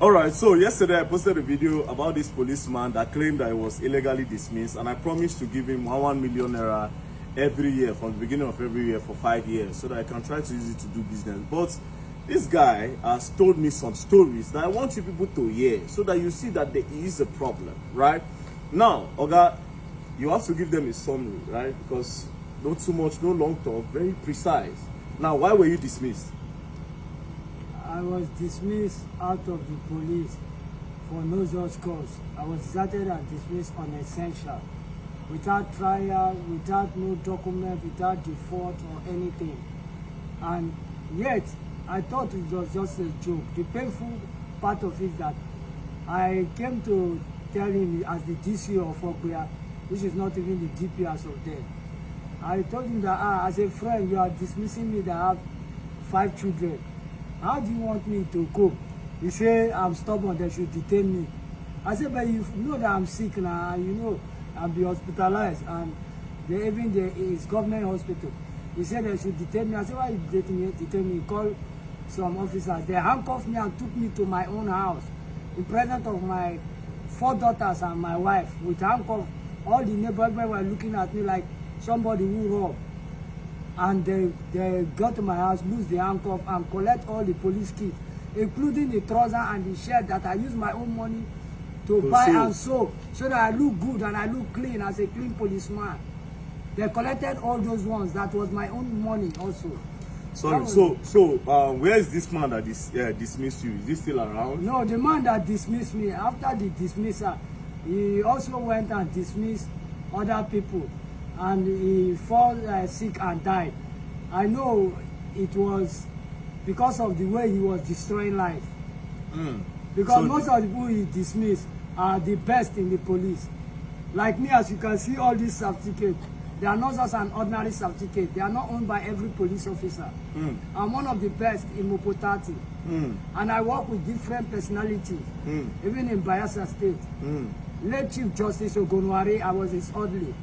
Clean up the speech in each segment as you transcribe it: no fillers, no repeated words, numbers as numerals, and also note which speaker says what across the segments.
Speaker 1: All right, so yesterday I posted a video about this policeman that claimed that he was illegally dismissed, and I promised to give him 1 million naira every year from the beginning of every year for 5 years so that I can try to use it to do business. But this guy has told me some stories that I want you people to hear so that you see that there is a problem, right? Now, Oga, you have to give them a summary, right? Because not too much, no long talk, very precise. Now, why were you dismissed?
Speaker 2: I was dismissed out of the police for no just cause. I was deserted and dismissed on essential, without trial, without no document, without default or anything. And yet, I thought it was just a joke. The painful part of it that I came to tell him as the DC of Okwia, which is not even the DP as of then. I told him that as a friend, you are dismissing me that I have 5 children. How do you want me to cope? You say I'm stubborn, they should detain me. I said, but you know that I'm sick now, you know I'll be hospitalized, and it's government hospital. He said they should detain me. I said, why you detain me? Call some officers. They handcuffed me and took me to my own house in presence of my 4 daughters and my wife with handcuffs. All the neighbors were looking at me like somebody who robbed. And they got to my house, lose the handcuff, and collect all the police kits, including the trouser and the shirt that I use my own money to buy and sew, so that I look good and I look clean as a clean policeman. They collected all those ones. That was my own money also.
Speaker 1: Sorry, where is this man that dismissed you? Is he still around?
Speaker 2: No, the man that dismissed me, after the dismissal, he also went and dismissed other people. And he fell sick and died. I know it was because of the way he was destroying life. Because so most of the people he dismissed are the best in the police. Like me, as you can see, all these certificates, they are not just an ordinary certificate. They are not owned by every police officer. I'm one of the best in Mopotati. And I work with different personalities, even in Bayelsa State. Late Chief Justice Ogonwari, I was his orderly.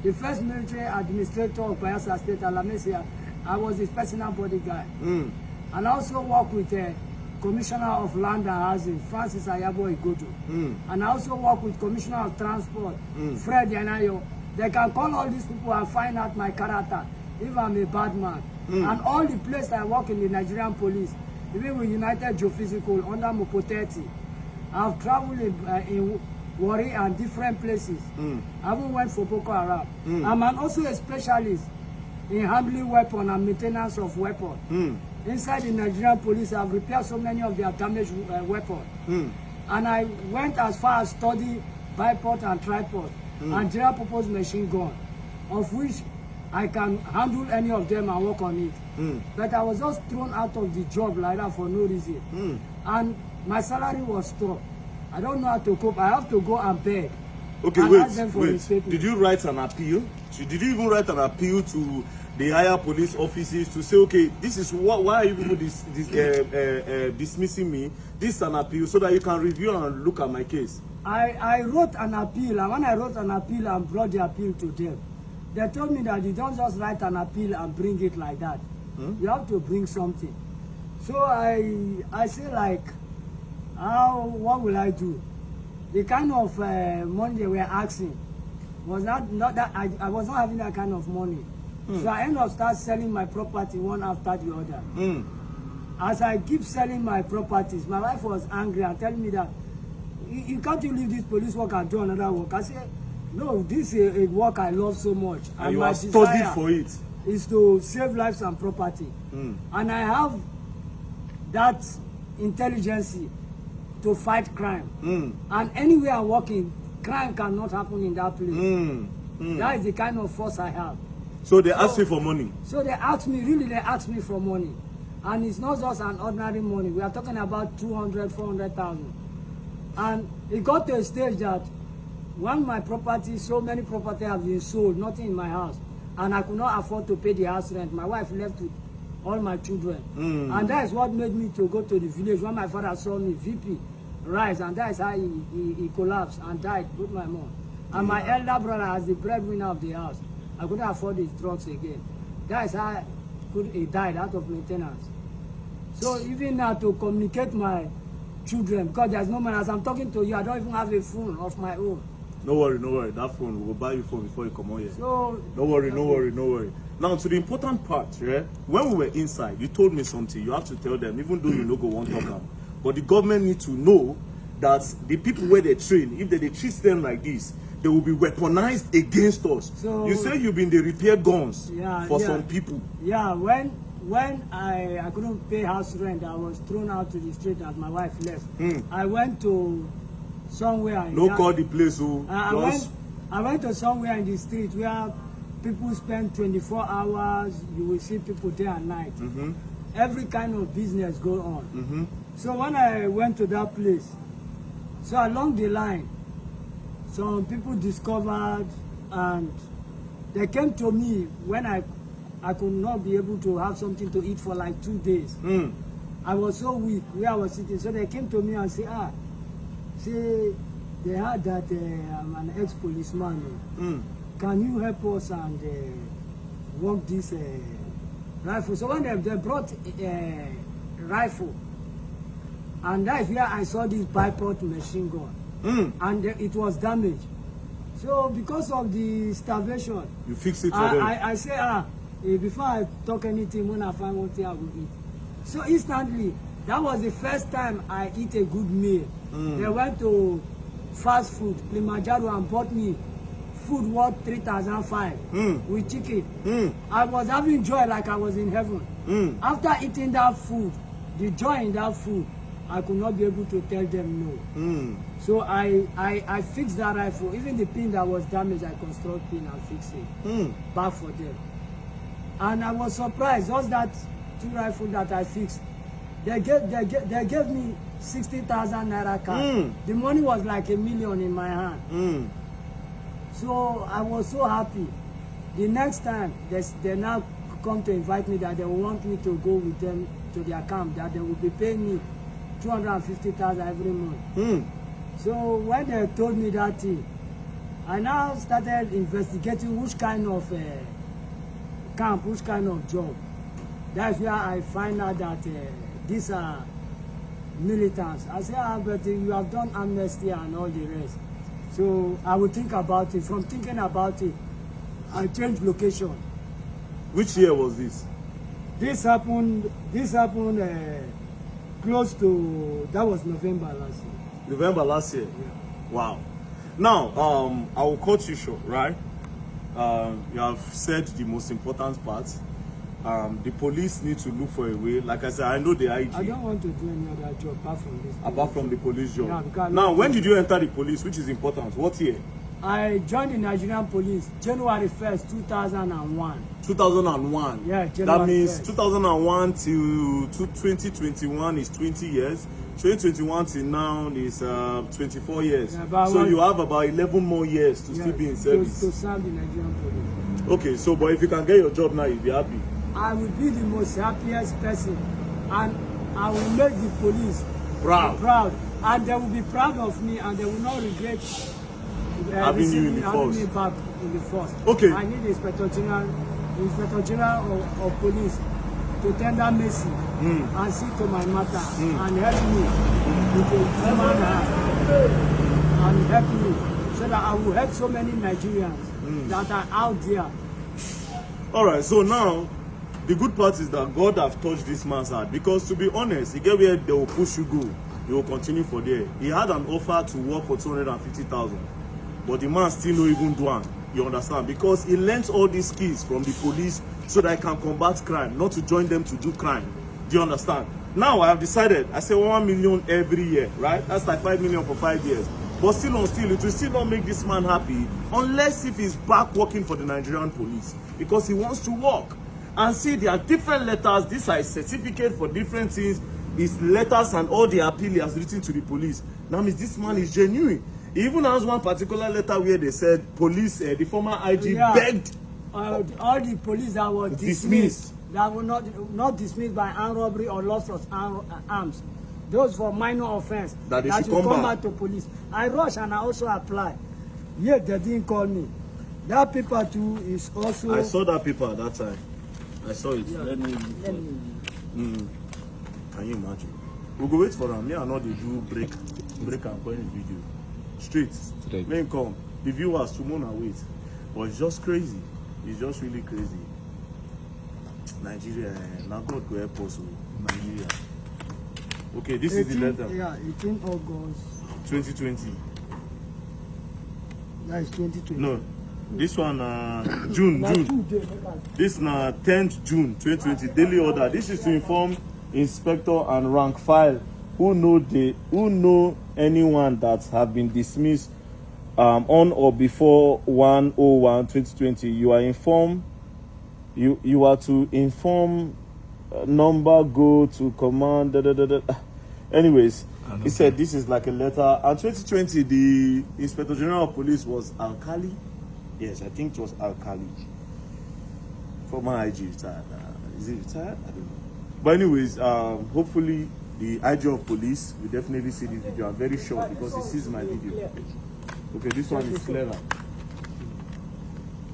Speaker 2: The first military administrator of Bayelsa State, Alamesia, I was his personal bodyguard. And I also work with the Commissioner of Land and Housing, Francis Ayabo Igodo. And I also work with Commissioner of Transport, Fred Yanayo. They can call all these people and find out my character, if I'm a bad man. And all the places I work in the Nigerian police, even with United Geophysical, under Mopoteti, I've traveled in Warri and different places. I even went for Boko Haram. I'm also a specialist in handling weapons and maintenance of weapons. Inside the Nigerian police, I've repaired so many of their damaged weapons. And I went as far as study bipod and tripod and general purpose machine gun, of which I can handle any of them and work on it. But I was just thrown out of the job like that for no reason. And my salary was stopped. I don't know how to cope. I have to go and beg.
Speaker 1: Okay,
Speaker 2: and
Speaker 1: wait. Did you write an appeal? Did you even write an appeal to the higher police offices to say, okay, this is why are you people dismissing me? This is an appeal so that you can review and look at my case.
Speaker 2: I wrote an appeal, and when I wrote an appeal and brought the appeal to them, they told me that you don't just write an appeal and bring it like that. You have to bring something. So I say, like, what will I do? The kind of money they were asking was not that I was not having that kind of money. So I ended up start selling my property one after the other. As I keep selling my properties, my wife was angry and telling me that you can't leave this police work and do another work. I said, no, this is a work I love so much.
Speaker 1: And you have studied for it.
Speaker 2: Is to save lives and property. And I have that intelligence to fight crime. And anywhere I'm working, crime cannot happen in that place. That is the kind of force I have.
Speaker 1: So they asked you for money?
Speaker 2: So they asked me for money. And it's not just an ordinary money. We are talking about 200, 400,000. And it got to a stage that when my property, so many property have been sold, nothing in my house, and I could not afford to pay the house rent. My wife left with all my children. And that is what made me to go to the village. When my father saw me, VP, rise, and that is how he collapsed and died, both my mom. And my elder brother, as the breadwinner of the house, I couldn't afford his drugs again. That is how he died out of maintenance. So even now, to communicate my children because there's no money. As I'm talking to you, I don't even have a phone of my own.
Speaker 1: No worry, no worry. That phone, we will buy you phone before you come on here.
Speaker 2: So
Speaker 1: No worry, no worry, no worry. Now to the important part, yeah? When we were inside, you told me something. You have to tell them, even though you no go one talk am. But the government need to know that the people where they train, if they treat them like this, they will be weaponized against us.
Speaker 2: So,
Speaker 1: you say you've been the repair guns for some people.
Speaker 2: Yeah, when I couldn't pay house rent, I was thrown out to the street as my wife left. I went to somewhere.
Speaker 1: No call the place, oh.
Speaker 2: I went to somewhere in the street where people spend 24 hours. You will see people day and night. Every kind of business go on. So when I went to that place, so along the line, some people discovered and they came to me when I could not be able to have something to eat for like 2 days. I was so weak where I was sitting. So they came to me and say, say they heard that I'm an ex-policeman. Can you help us and work this rifle? So when they brought a rifle, and that's where I saw this bipod machine gun, and it was damaged. So because of the starvation,
Speaker 1: you fix it for them.
Speaker 2: I say, before I talk anything, when I find one thing I will eat. So instantly, that was the first time I eat a good meal. They went to fast food, Kilimanjaro, and bought me food worth 3,500 with chicken. I was having joy like I was in heaven. After eating that food, the joy in that food, I could not be able to tell them no. So I fixed that rifle. Even the pin that was damaged, I construct pin and fix it back for them. And I was surprised. Just that 2 rifles that I fixed, they gave me 60,000 naira cash. The money was like $1 million in my hand. So I was so happy. The next time they now come to invite me that they want me to go with them to their camp, that they will be paying me 250,000 every month. So when they told me that thing, I now started investigating which kind of camp, which kind of job. That's where I find out that these are militants. I say, but you have done amnesty and all the rest. So I will think about it. From thinking about it, I changed location.
Speaker 1: Which year was this?
Speaker 2: This happened close to, that was November last year.
Speaker 1: November last year?
Speaker 2: Yeah.
Speaker 1: Wow. Now, I will cut you short, right? You have said the most important part. The police need to look for a way. Like I said, I know the IG.
Speaker 2: I don't want to do any other job apart from this.
Speaker 1: Apart from the police job.
Speaker 2: Yeah,
Speaker 1: now, when did you enter the police, which is important? What year?
Speaker 2: I joined the Nigerian police January 1st, 2001.
Speaker 1: 2001?
Speaker 2: Yeah, January
Speaker 1: That means
Speaker 2: 1st.
Speaker 1: 2001 to 2021 is 20 years. 2021 till now is 24 years.
Speaker 2: Yeah,
Speaker 1: so you have about 11 more years to still be in service.
Speaker 2: To serve the Nigerian police.
Speaker 1: Okay, so but if you can get your job now, you'll be happy.
Speaker 2: I will be the most happiest person, and I will make the police proud, and they will be proud of me, and they will not regret
Speaker 1: having you in the force.
Speaker 2: Me back in the force.
Speaker 1: Okay.
Speaker 2: I need the Inspector General of Police to tender mercy and see to my matter and help me with a human heart and help me so that I will help so many Nigerians that are out there.
Speaker 1: All right, so now the good part is that God have touched this man's heart, because to be honest, he get where they will push you go, you will continue for there. He had an offer to work for 250,000, but the man still no even do one. You understand? Because he learns all these skills from the police so that he can combat crime, not to join them to do crime. Do you understand? Now I have decided, I say 1 million every year, right? That's like 5 million for 5 years. But still on still, it will still not make this man happy unless if he's back working for the Nigerian police, because he wants to work. And see, there are different letters. These are a certificate for different things. His letters and all the appeal he has written to the police. Now means this man is genuine. He even has one particular letter where they said police, the former IG begged
Speaker 2: all the police that were dismissed, that were not dismissed by armed robbery or loss of arms. Those for minor offense,
Speaker 1: that should
Speaker 2: come back to police. I rush and I also apply. Yet they didn't call me. That paper too is also.
Speaker 1: I saw that paper at that time. I saw it.
Speaker 2: Yeah.
Speaker 1: Let me.
Speaker 2: Can
Speaker 1: Can you imagine? We go wait for them. Me and not they do break and point video. Straight. Main come. The viewers tomorrow wait. But it's just crazy. It's just really crazy. Nigeria, now God go help us. Nigeria. Okay, this
Speaker 2: 18,
Speaker 1: is the letter.
Speaker 2: Yeah, 18 August.
Speaker 1: 2020.
Speaker 2: That is 2020.
Speaker 1: No, this one June. This na 10th June 2020. Daily order. This is to inform inspector and rank file who know anyone that have been dismissed on or before 1/01/2020. You are informed. You are to inform. Number go to command. Anyways, he said this is like a letter. And 2020, the Inspector General of Police was Alkali. Yes, I think it was Alkali. Former IG retired. Is he retired? I don't know. But anyways, hopefully the IG of Police will definitely see this video. I'm very sure because he sees my video. Okay, this one is clearer.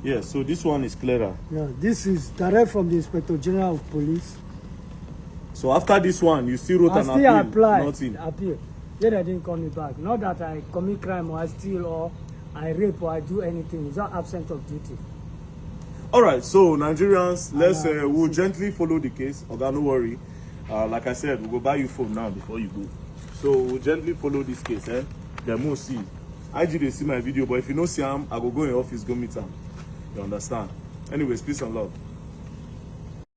Speaker 1: Yeah, so this one is clearer.
Speaker 2: Yeah, this is direct from the Inspector General of Police.
Speaker 1: So after this one, you still wrote an appeal.
Speaker 2: I still applied.
Speaker 1: Nothing.
Speaker 2: Appeal. Then they didn't call me back. Not that I commit crime or I steal or I rape or I do anything. It's not absent of duty.
Speaker 1: All right, so Nigerians, let's we'll gently follow the case. Okay, no worry. Like I said, we'll go buy you phone now before you go. So we'll gently follow this case. Then we'll see. IG they see my video, but if you know see him, I go in your office, go meet him. You understand? Anyways, peace and love.